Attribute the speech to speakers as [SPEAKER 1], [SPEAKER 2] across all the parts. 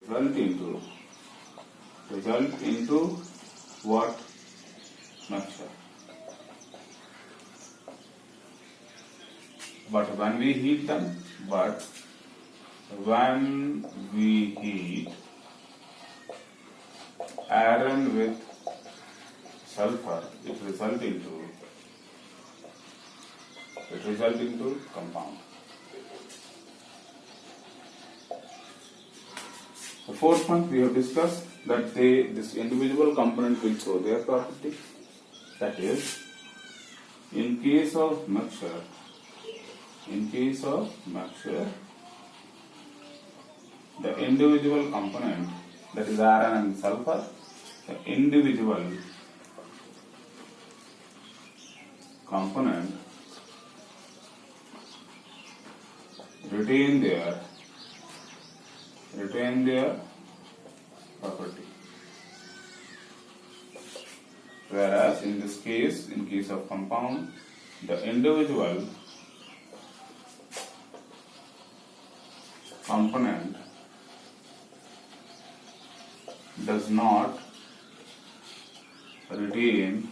[SPEAKER 1] result into what? Mixture. But when we heat iron with sulfur, it result into compound. The fourth point we have discussed that this individual component will show their property. That is, in case of mixture, the individual component, that is iron and sulfur, the individual component retain their property. Whereas in this case, in case of compound, the individual component does not retain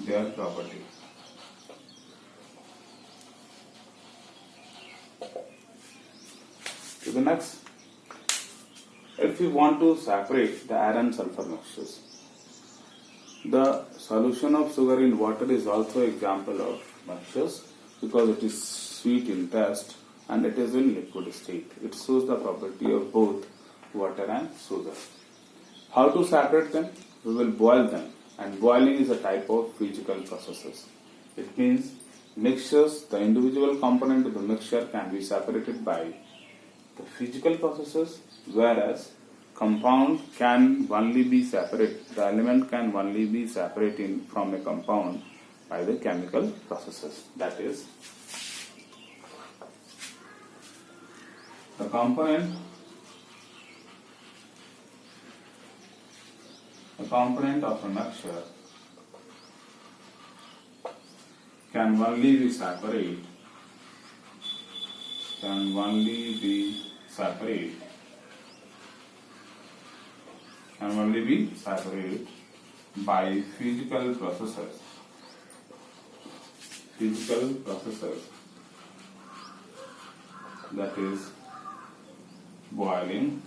[SPEAKER 1] their property. To the next, if we want to separate the iron sulfur mixtures, the solution of sugar in water is also example of mixtures because it is sweet in taste and it is in liquid state. It shows the property of both water and sugar. How to separate them? We will boil them, and boiling is a type of physical processes. It means mixtures, the individual component of the mixture can be separated by the physical processes, whereas compound can only be separated, the element can only be separated from a compound by the chemical processes. That is, the component of a mixture can only be separated by physical processes. That is boiling,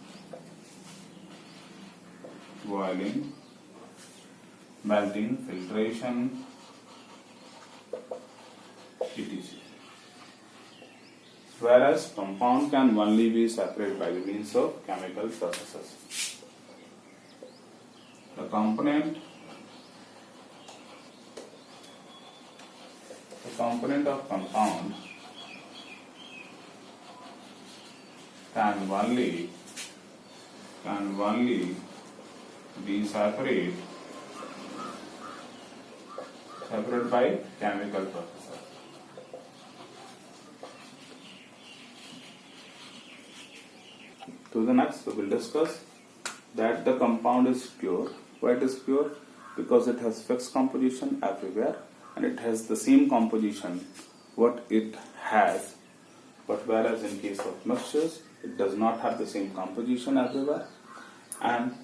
[SPEAKER 1] melting, filtration, etc. Whereas compound can only be separated by the means of chemical processes. The component of compound can only be separated by chemical processes. To the next, we will discuss that the compound is pure. Why it is pure? Because it has fixed composition everywhere and it has the same composition what it has. But whereas in case of mixtures, it does not have the same composition everywhere, and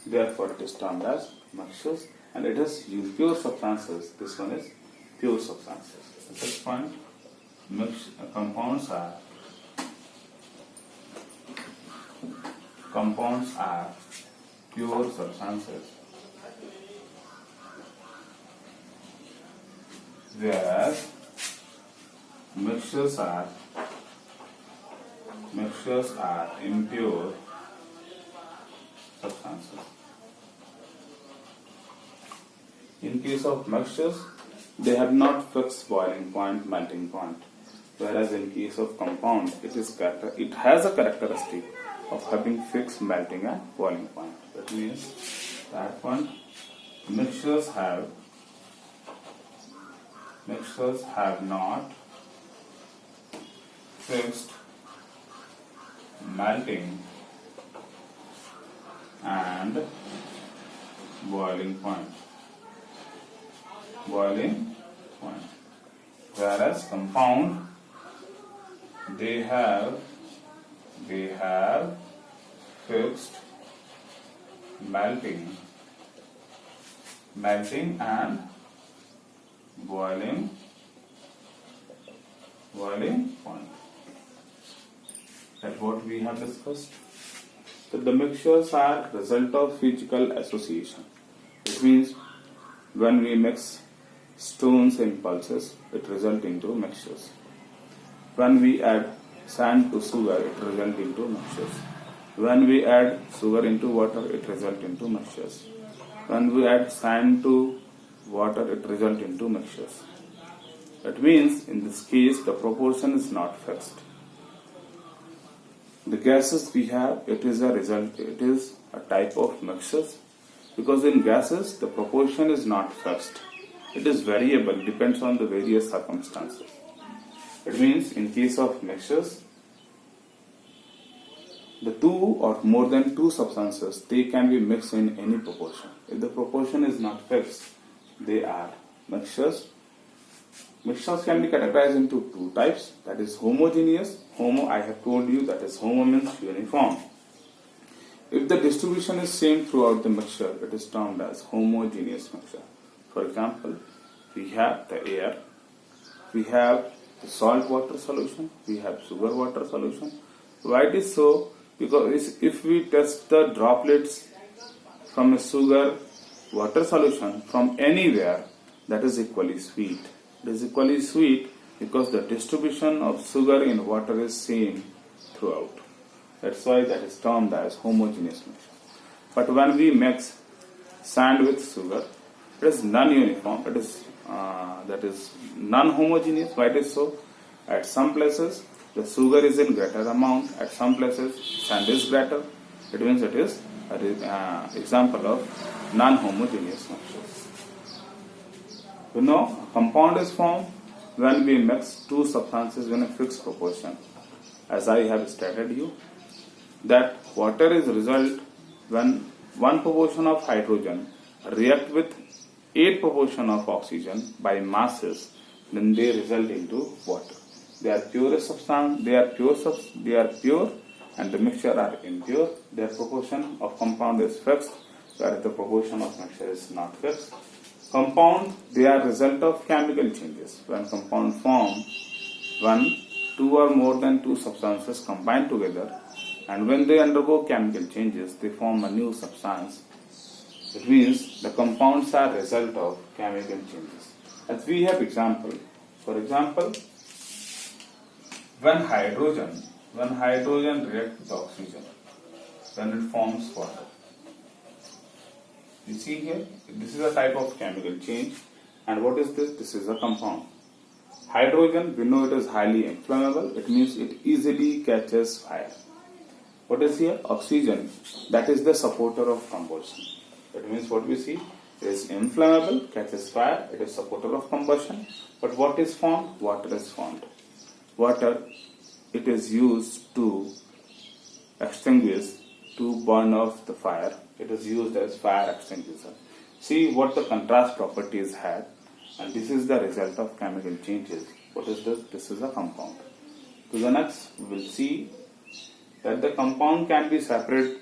[SPEAKER 1] therefore it is termed as mixtures, and it has impure substances. This one is pure substances. At this point, compounds are pure substances, whereas mixtures are impure substances. In case of mixtures, they have not fixed boiling point, melting point, whereas in case of compound, it has a characteristic of having fixed melting and boiling point. That means that one mixtures have not fixed melting and boiling point. Whereas compound, they have fixed, melting and boiling point. That's what we have discussed. That the mixtures are result of physical association. It means when we mix stones in pulses, it results into mixtures. When we add sand to sugar, it results into mixtures. When we add sugar into water, it results into mixtures. When we add sand to water, it results into mixtures. That means in this case the proportion is not fixed. The gases we have, it is a type of mixtures, because in gases the proportion is not fixed. It is variable, depends on the various circumstances. It means in case of mixtures, the two or more than two substances, they can be mixed in any proportion. If the proportion is not fixed, they are mixtures. Mixtures can be categorized into two types, that is homogeneous. Homo, I have told you, that is homo means uniform. If the distribution is same throughout the mixture, it is termed as homogeneous mixture. For example, we have the air, we have the salt water solution, we have sugar water solution. Why it is so? Because if we test the droplets from a sugar water solution from anywhere, that is equally sweet. It is equally sweet because the distribution of sugar in water is same throughout. That's why that is termed as homogeneous mixture. But when we mix sand with sugar, it is non-uniform. It is that is non-homogeneous. Why it is so? At some places the sugar is in greater amount. At some places sand is greater. It means it is an example of non-homogeneous mixture. You know, a compound is formed when we mix two substances in a fixed proportion. As I have stated you, that water is result when one proportion of hydrogen react with 8 proportion of oxygen by masses, then they result into water. They are pure substance. They are pure, and the mixture are impure. Their proportion of compound is fixed, whereas the proportion of mixture is not fixed. Compound, they are result of chemical changes. When compound form, one, two or more than two substances combine together, and when they undergo chemical changes, they form a new substance. It means the compounds are result of chemical changes. As we have example, for example, when hydrogen reacts with oxygen, then it forms water. You see here, this is a type of chemical change. And what is this? This is a compound. Hydrogen, we know it is highly inflammable. It means it easily catches fire. What is here? Oxygen, that is the supporter of combustion. That means what we see is inflammable, catches fire, it is supporter of combustion. But what is formed? Water is formed. Water, it is used to extinguish, to burn off the fire. It is used as fire extinguisher. See what the contrast properties had, and this is the result of chemical changes. What is this? This is a compound. To the next, we will see that the compound can be separated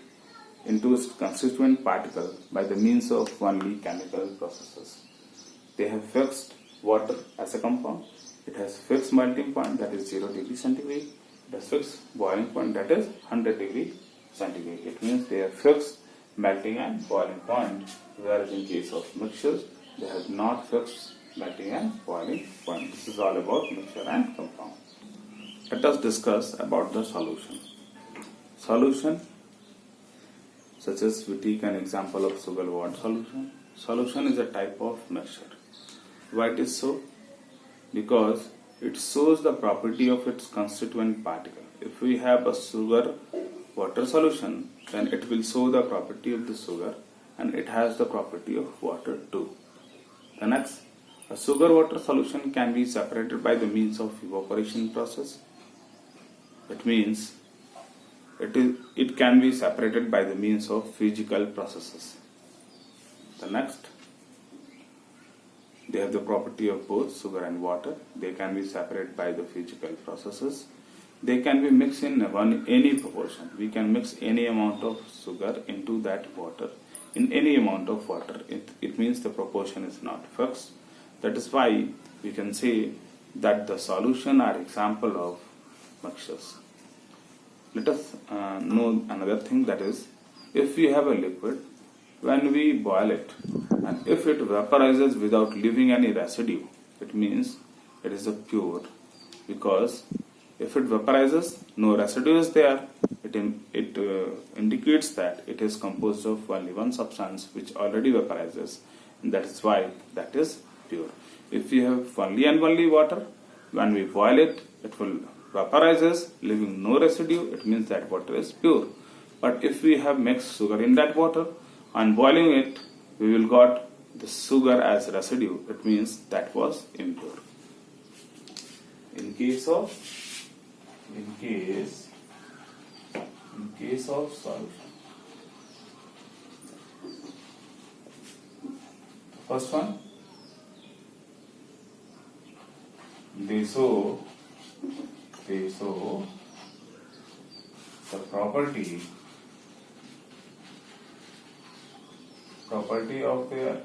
[SPEAKER 1] into its constituent particle by the means of only chemical processes. They have fixed water as a compound. It has fixed melting point, that is 0 degree centigrade. It has fixed boiling point, that is 100 degree centigrade. It means they have fixed melting and boiling point, whereas in case of mixtures, they have not fixed melting and boiling point. This is all about mixture and compound. Let us discuss about the solution. Solution, such as we take an example of sugar water solution. Solution is a type of mixture. Why it is so? Because it shows the property of its constituent particle. If we have a sugar water solution, then it will show the property of the sugar, and it has the property of water too. The next, a sugar water solution can be separated by the means of evaporation process. It means it can be separated by the means of physical processes. The next, they have the property of both sugar and water. They can be separated by the physical processes. they can be mixed in any proportion. We can mix any amount of sugar into that water, in any amount of water. It means the proportion is not fixed. That is why we can say that the solution are example of mixtures. Let us know another thing, that is, if we have a liquid, when we boil it and if it vaporizes without leaving any residue, it means it is a pure, because if it vaporizes, no residue is there, it indicates that it is composed of only one substance which already vaporizes, and that is why that is pure. If we have only and only water, when we boil it, it will vaporizes leaving no residue, it means that water is pure. But if we have mixed sugar in that water and boiling it, we will got the sugar as residue, it means that was impure. In case of solution, first one, they show the property of their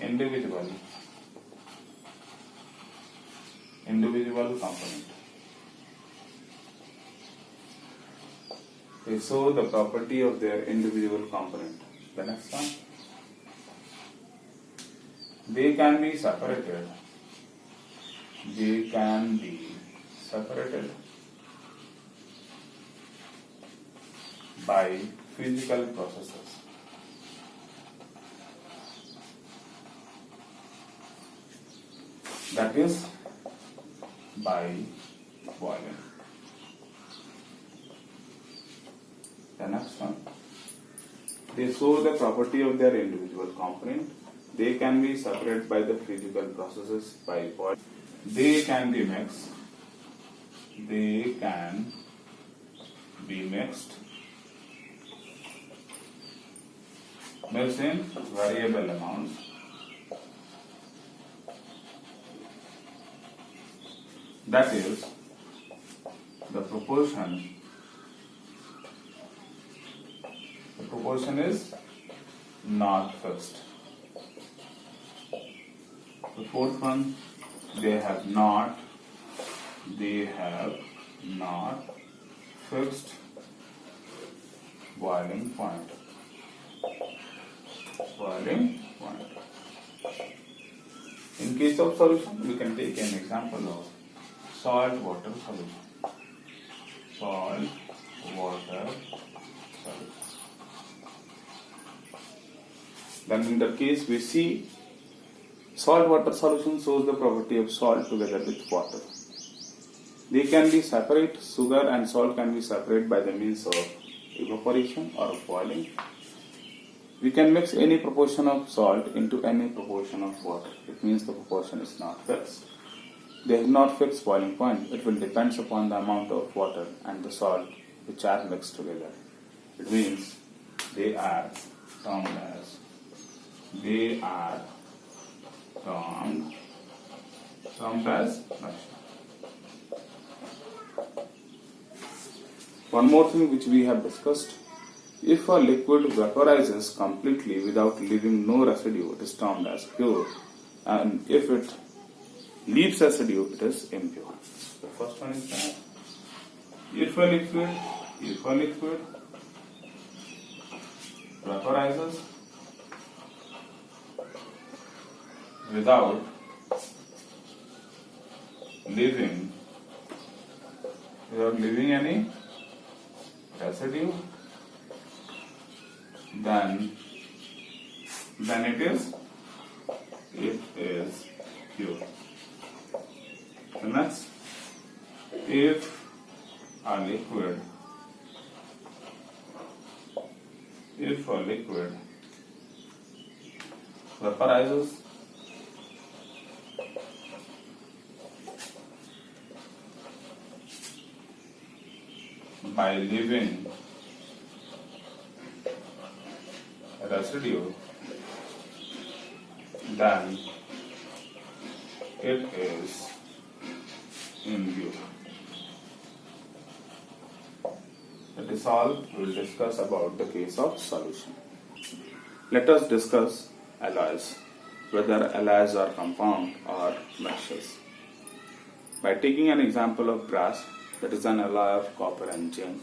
[SPEAKER 1] individual component. They show the property of their individual component. The next one, they can be separated. By physical processes. That is by boiling. The next one, they show the property of their individual component. They can be separated by the physical processes by boiling. They can be mixed. Mixed in variable amounts. That is, the proportion is not fixed. The fourth one, they have not fixed boiling point. In case of solution, we can take an example of salt water solution. Then in that case, we see salt water solution shows the property of salt together with water. They can be separate. Sugar and salt can be separated by the means of evaporation or boiling. We can mix any proportion of salt into any proportion of water. It means the proportion is not fixed. They have not fixed boiling point. It will depend upon the amount of water and the salt which are mixed together. It means they are termed as mixture. One more thing which we have discussed, if a liquid vaporizes completely without leaving no residue, it is termed as pure, and if it leaves residue, it is impure. The first one is that if a liquid vaporizes without leaving any residue, then it is pure. The next, if a liquid vaporizes by leaving residue, then it is impure. This all we will discuss about the case of solution. Let us discuss alloys, whether alloys are compound or mixtures. By taking an example of brass, that is an alloy of copper and zinc,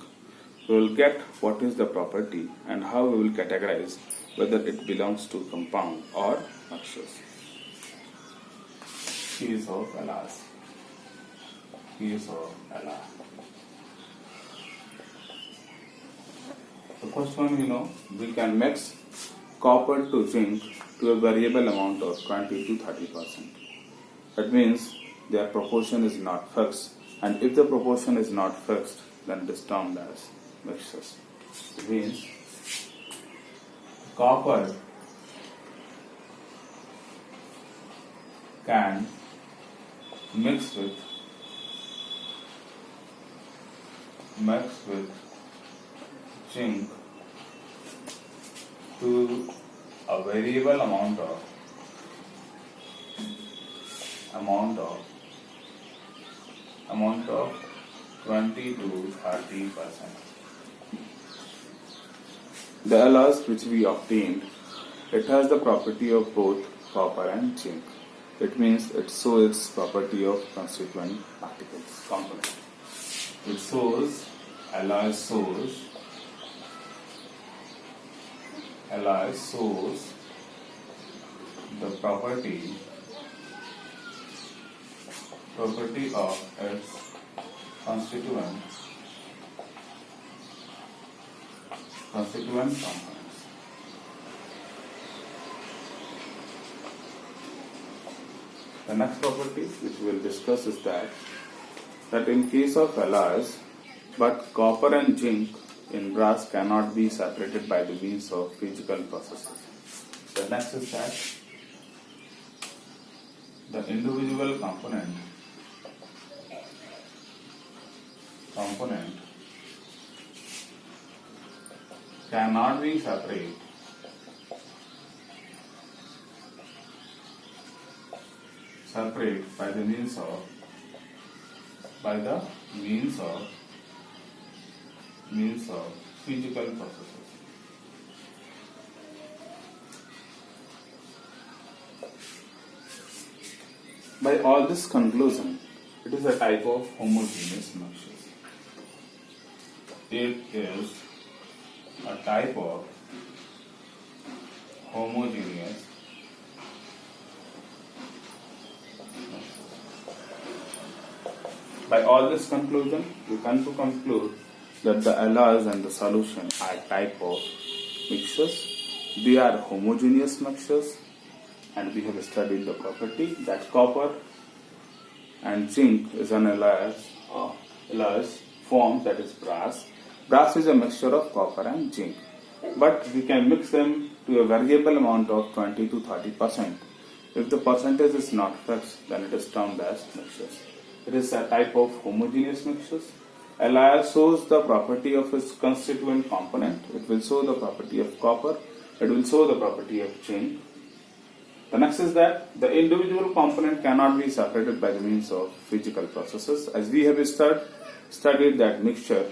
[SPEAKER 1] we will get what is the property and how we will categorize whether it belongs to compound or mixtures. Case of alloys. Case of alloy. The first one we can mix copper to zinc to a variable amount of 20 to 30%. That means their proportion is not fixed, and if the proportion is not fixed, then it is termed as mixtures. It means copper can mix with zinc to a variable amount of 20 to 30%. The alloys which we obtained, it has the property of both copper and zinc. It means it shows its property of constituent particles component. It shows alloy shows the property of its constituent components. The next property which we will discuss is that in case of alloys, but copper and zinc in brass cannot be separated by the means of physical processes. The next is that the individual component cannot be separated by the means of physical processes. By all this conclusion, it is a type of homogeneous mixtures. It is a type of homogeneous mixtures. By all this conclusion, we come to conclude that the alloys and the solution are type of mixtures. They are homogeneous mixtures, and we have studied the property that copper and zinc is an alloys form, that is brass. Brass is a mixture of copper and zinc, but we can mix them to a variable amount of 20 to 30%. If the percentage is not fixed, then it is termed as mixtures. It is a type of homogeneous mixtures. Alloy shows the property of its constituent component. It will show the property of copper. It will show the property of zinc. The next is that the individual component cannot be separated by the means of physical processes. As we have studied that mixture,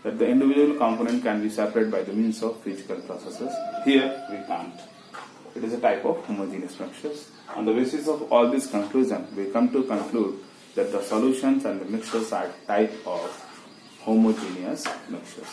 [SPEAKER 1] that the individual component can be separated by the means of physical processes. Here we can't. It is a type of homogeneous mixtures. On the basis of all this conclusion, we come to conclude that the solutions and the mixtures are type of homogeneous mixtures.